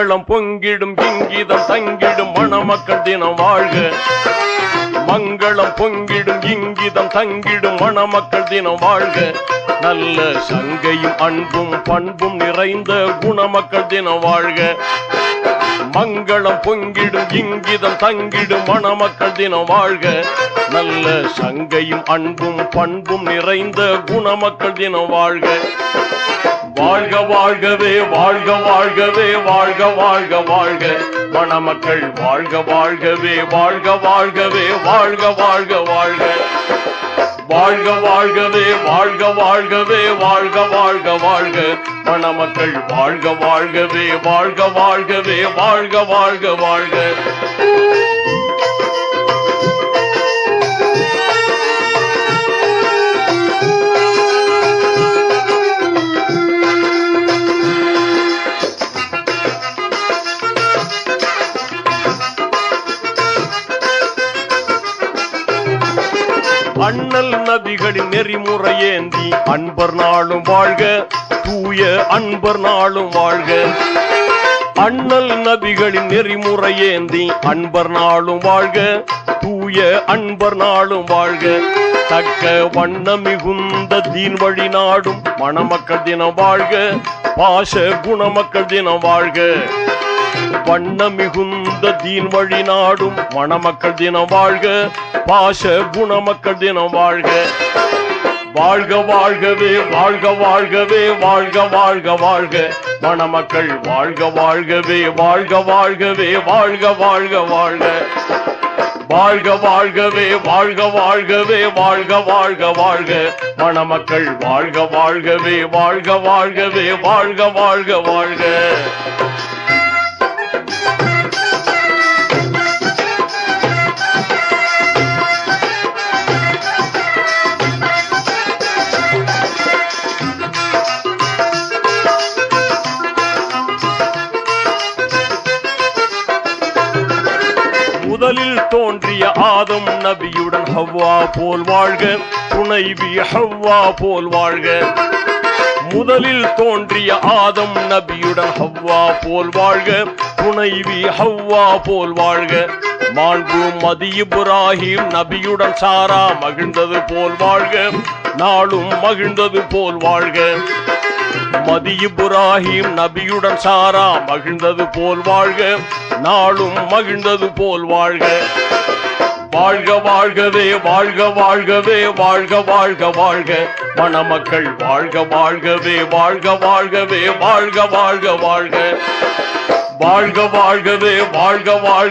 மங்களம் பொங்கிடும் இங்கிதம் தங்கிடும் மணமக்கள் தினம் வாழ்க. மங்களம் பொங்கிடும் இங்கிதம் தங்கிடும் மணமக்கள் தினம் வாழ்க. நல்ல சங்கையும் அன்பும் பண்பும் நிறைந்த குணமக்கள் தினம் வாழ்க. மங்களம் பொங்கிடும் இங்கிதம் தங்கிடும் மணமக்கள் தினம் வாழ்க. நல்ல சங்கையும் அன்பும் பண்பும் நிறைந்த குணமக்கள் தினம் வாழ்க. வாழ்க வாழ்கவே வாழ்க வாழ்கவே வாழ்க வாழ்க வாழ்க மணமக்கள் வாழ்க வாழ்கவே வாழ்க வாழ்கவே வாழ்க வாழ்க வாழ்க. வாழ்க வாழ்கவே வாழ்க வாழ்கவே வாழ்க வாழ்க வாழ்க மணமக்கள் வாழ்க வாழ்கவே வாழ்க வாழ்கவே வாழ்க வாழ்க வாழ்க. அண்ணல் நபிகளின் நெறிமுறையேந்தி அன்பர் நாளும் வாழ்க. தூய அன்பர் நாளும் வாழ்க. அண்ணல் நபிகளின் நெறிமுறையேந்தி அன்பர் நாளும் வாழ்க. தூய அன்பர் நாளும் வாழ்க. தக்க வண்ண மிகுந்த தீன் வழி நாடும் மணமக்கள் தினம் வாழ்க. பாச குணமக்கள் தினம் வாழ்க. வண்ண மிகுந்த தீன் வழி நாடும் மணமக்கள் தினம் வாழ்க. பாச குணமக்கள் தினம் வாழ்க. வாழ்க வாழ்கவே வாழ்க வாழ்கவே வாழ்க வாழ்க வாழ்க மணமக்கள் வாழ்க வாழ்கவே வாழ்க வாழ்கவே வாழ்க வாழ்க வாழ்க. வாழ்க வாழ்கவே வாழ்க வாழ்கவே வாழ்க வாழ்க வாழ்க மணமக்கள் வாழ்க வாழ்கவே வாழ்க வாழ்கவே வாழ்க வாழ்க வாழ்க. முதலில் தோன்றிய ஆதம் நபியுடன் ஹவ்வா போல் வாழ்க. துணைவி ஹவ்வா போல் வாழ்க. முதலில் தோன்றிய ஆதம் நபியுடன் ஹவ்வா போல் வாழ்க. துணைவி ஹவ்வா போல் வாழ்க. மாண்பு மதி இப்ராஹிம் நபியுடன் சாரா மகிழ்ந்தது போல் வாழ்க. நாளும் மகிழ்ந்தது போல் வாழ்க. மதி இப்ராஹிம் நபியுடன் சாரா மகிழ்ந்தது போல் வாழ்க. நாளும் மகிழ்ந்தது போல் வாழ்க. வாழ்க வாழ்கவே வாழ்க வாழ்கவே வாழ்க வாழ்க வாழ்க மணமக்கள் வாழ்க வாழ்கவே வாழ்க வாழ்கவே வாழ்க வாழ்க வாழ்க. வாழ்க வாழ்கவே வாழ்க வாழ்க